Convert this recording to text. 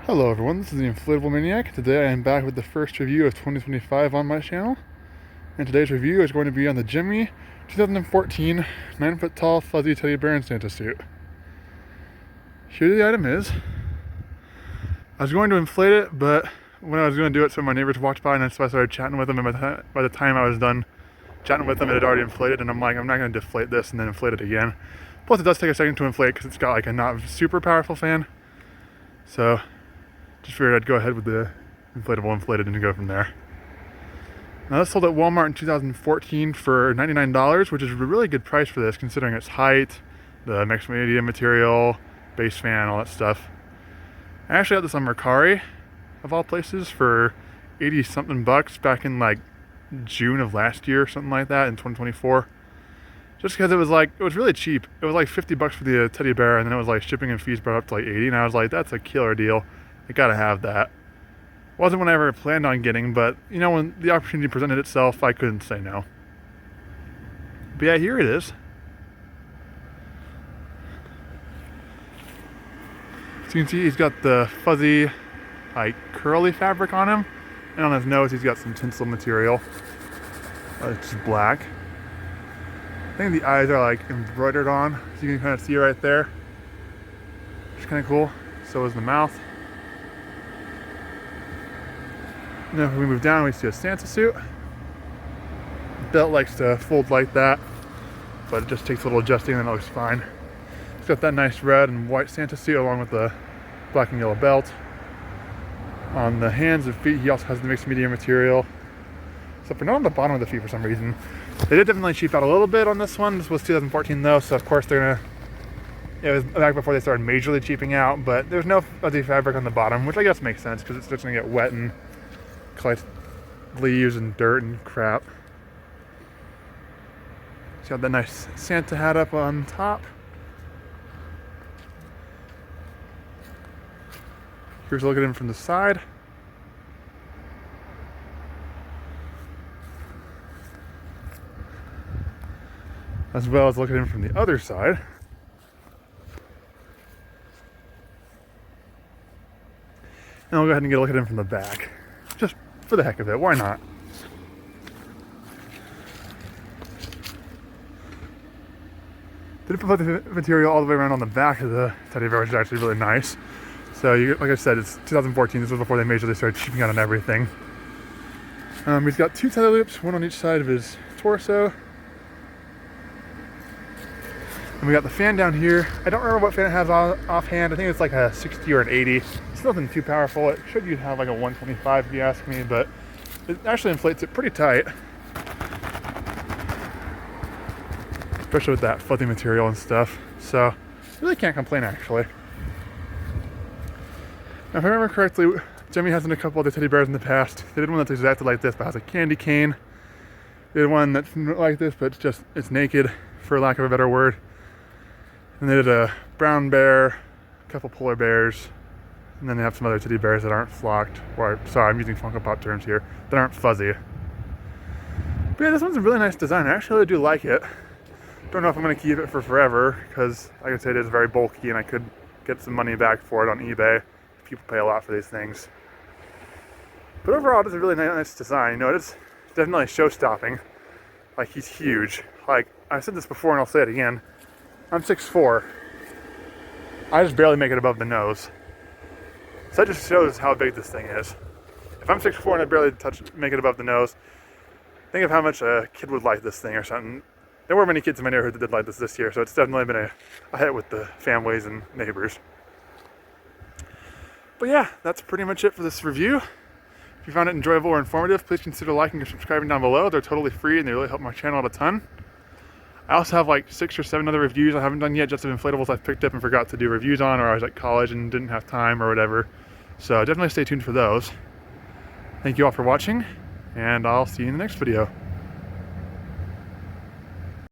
Hello everyone, this is the Inflatable Maniac. Today I am back with the first review of 2025 on my channel. And today's review is going to be on the Gemmy 2014 9-foot tall fuzzy teddy bear and Santa suit. Here the item is. I was going to inflate it, but when I was going to do it, some of my neighbors walked by and so I started chatting with them, and by the time I was done chatting with them, it had already inflated, and I'm like, I'm not going to deflate this and then inflate it again. Plus it does take a second to inflate because it's got like a not super powerful fan. So just figured I'd go ahead with the inflatable inflated and go from there. Now this sold at Walmart in 2014 for $99, which is a really good price for this considering its height, the mixed media material, base fan, all that stuff. I actually got this on Mercari, of all places, for 80 something bucks back in like June of last year, something like that, in 2024. Just because it was really cheap. It was like 50 bucks for the teddy bear, and then it was like shipping and fees brought up to like 80, and I was like, that's a killer deal. I gotta have that. Wasn't what I ever planned on getting, but you know, when the opportunity presented itself, I couldn't say no. But yeah, here it is. So you can see he's got the fuzzy, like curly fabric on him, and on his nose he's got some tinsel material. It's black. I think the eyes are like embroidered on, so you can kind of see it right there. It's kind of cool. So is the mouth. Now if we move down, we see a Santa suit. The belt likes to fold like that, but it just takes a little adjusting and it looks fine. It's got that nice red and white Santa suit along with the black and yellow belt. On the hands and feet, he also has the mixed media material. Except for not on the bottom of the feet for some reason. They did definitely cheap out a little bit on this one. This was 2014 though, so of course they're gonna... It was back before they started majorly cheaping out, but there's no fuzzy fabric on the bottom, which I guess makes sense because it's just gonna get wet and collect leaves and dirt and crap. It's got that nice Santa hat up on top. Here's a look at him from the side. As well as look at him from the other side. And I'll go ahead and get a look at him from the back. Just for the heck of it, why not? They did put the material all the way around on the back of the teddy bear, which is actually really nice. So, like I said, it's 2014. This was before they majorly started shipping out on everything. He's got two tether loops, one on each side of his torso. And we got the fan down here. I don't remember what fan it has offhand. I think it's like a 60 or an 80. It's nothing too powerful. It should have like a 125 if you ask me, but it actually inflates it pretty tight. Especially with that fuzzy material and stuff. So, really can't complain actually. Now if I remember correctly, Gemmy has done a couple of the teddy bears in the past. They did one that's exactly like this, but has a candy cane. They did one that's like this, but it's naked, for lack of a better word. And they did a brown bear, a couple polar bears, and then they have some other teddy bears that aren't flocked, or sorry, I'm using Funko Pop terms here, that aren't fuzzy. But yeah, this one's a really nice design. I actually really do like it. Don't know if I'm going to keep it for forever, because like I said, it is very bulky and I could get some money back for it on eBay. People pay a lot for these things. But overall, it is a really nice design. You know, it's definitely show-stopping. Like, he's huge. Like, I said this before and I'll say it again. I'm 6'4". I just barely make it above the nose. So that just shows how big this thing is. If I'm 6'4" and I barely make it above the nose, think of how much a kid would like this thing or something. There weren't many kids in my neighborhood that did like this year, so it's definitely been a hit with the families and neighbors. But yeah, that's pretty much it for this review. If you found it enjoyable or informative, please consider liking or subscribing down below. They're totally free and they really help my channel out a ton. I also have like 6 or 7 other reviews I haven't done yet, just of inflatables I've picked up and forgot to do reviews on, or I was at college and didn't have time or whatever. So definitely stay tuned for those. Thank you all for watching, and I'll see you in the next video.